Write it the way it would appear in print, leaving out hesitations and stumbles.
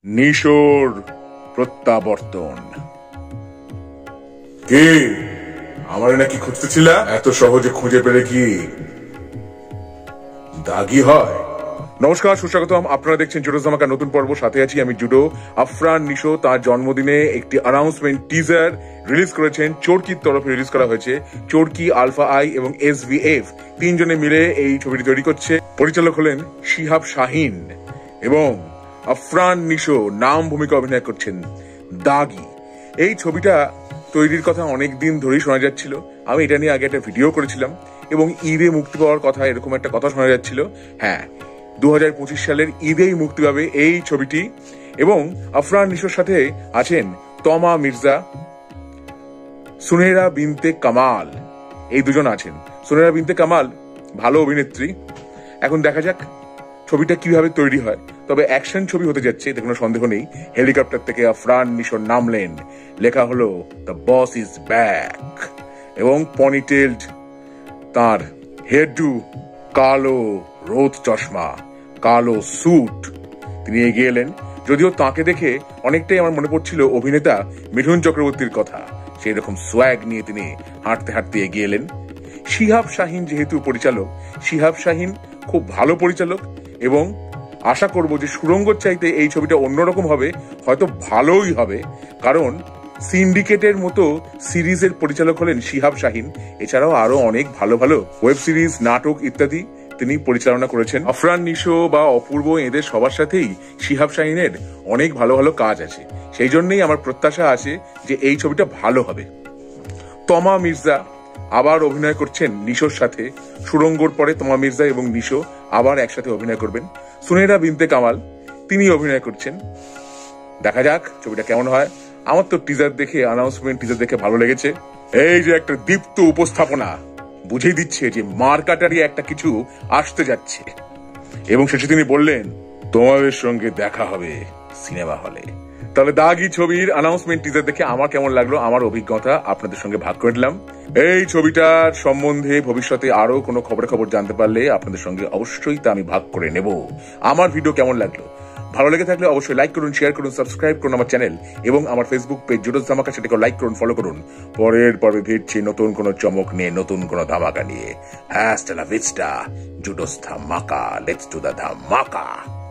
নিশোর প্রত্যাবর্তন। কে আমার নাকি খুঁজতেছিল? এত সহজে খুঁজে পেলে কি দাগি হয়? নমস্কার, সুস্বাগতম। আপনারা দেখছেন জুডোস ধামাকা নতুন পর্ব। সাথে আছি আমি জুডো। আফরান নিশো তার জন্মদিনে একটি অ্যানাউন্সমেন্ট টিজার রিলিজ করেছেন। চোরকির তরফে রিলিজ করা হয়েছে। চোরকি, আলফা আই এবং SVF তিনজনে মিলে এই ছবিটি তৈরি করছে। পরিচালক হলেন শিহাব শাহিন এবং আফরান নিশো নাম ভূমিকা অভিনয় করছেন দাগি। এই ছবিটা তৈরির কথা অনেক দিন ধরেই শোনা যাচ্ছিল। আমি এটা নিয়ে আগে একটা ভিডিও করেছিলাম এবং ঈদে মুক্তি পাওয়ার কথা, এরকম একটা কথা শোনা যাচ্ছিল। হ্যাঁ, 2025 সালের ঈদেই মুক্তি পাবে এই ছবিটি। এবং আফরান নিশোর সাথে আছেন তমা মির্জা, সুনেরা বিনতে কামাল, এই দুজন আছেন। সুনেরা বিনতে কামাল ভালো অভিনেত্রী। এখন দেখা যাক ছবিটা কিভাবে তৈরি হয়। তবে অ্যাকশন ছবি হতে যাচ্ছে, এতে কোনো সন্দেহ নেই। হেলিকপ্টার থেকে আফরান নিশো নামলেন, লেখা হলো দ্য বস ইজ ব্যাক এবং পনিটেলড তার হেয়ারডু, কালো রোদ চশমা, কালো স্যুট, তিনি এগিয়ে এলেন। যদিও তাকে দেখে অনেকটাই আমার মনে পড়ছিল অভিনেতা মিঠুন চক্রবর্তীর কথা। সেই রকম সোয়াগ নিয়ে তিনি হাঁটতে হাঁটতে এগিয়ে এলেন। শিহাব শাহিন যেহেতু পরিচালক, শিহাব শাহিন খুব ভালো পরিচালক এবং আশা করব যে সুড়ঙ্গর চাইতে এই ছবিটা অন্যরকম হবে, হয়তো ভালোই হবে। কারণ সিন্ডিকেটের মতো সিরিজের পরিচালক হলেন শিহাব শাহিন। এছাড়াও আরো অনেক ভালো ভালো ওয়েব সিরিজ, নাটক ইত্যাদি তিনি পরিচালনা করেছেন। আফরান নিশো বা অপূর্ব, এদের সবার সাথেই শিহাব শাহিনের অনেক ভালো ভালো কাজ আছে। সেই জন্যই আমার প্রত্যাশা আছে যে এই ছবিটা ভালো হবে। তমা মির্জা আবার অভিনয় করছেন নিশোর সাথে। সুড়ঙ্গর পরে তমা মির্জা এবং নিশো আবার একসাথে অভিনয় করবেন। সুনেরা বিনতে কামাল তিনি অভিনয় করছেন। দেখা যাক ছবিটা কেমন হয়। আমার তো টিজার দেখে, অ্যানাউন্সমেন্ট টিজার দেখে ভালো লেগেছে। এই যে একটা দীপ্ত উপস্থাপনা বুঝিয়ে দিচ্ছে যে মার্কাটারি একটা কিছু আসতে যাচ্ছে। এবং শেষে তিনি বললেন, তোমাদের সঙ্গে দেখা হবে সিনেমা হলে। তাহলে দাগি ছবির অ্যানাউন্সমেন্ট টিজার দেখে আমার কেমন লাগলো, আমার অভিজ্ঞতা আপনাদের সঙ্গে ভাগ করে দিলাম। এই ছবিটার সম্বন্ধে ভবিষ্যতে আরো কোনো খবর জানতে পারলে আপনাদের সঙ্গে অবশ্যই তা আমি ভাগ করে নেব। আমার ভিডিও কেমন লাগলো, ভালো লেগে থাকলে অবশ্যই লাইক করুন, শেয়ার করুন, সাবস্ক্রাইব করুন আমার চ্যানেল এবং আমার ফেসবুক পেজ জুডোস ধামাকা, সেটাকে লাইক করুন, ফলো করুন। পরের পর্বে ফিরছি নতুন কোনো চমক নিয়ে, নতুন কোনো ধামাকা নিয়ে। হ্যাস্টা লা ভিস্টা, জুডোস ধামাকা, লেটস ডু দ্য ধামাকা।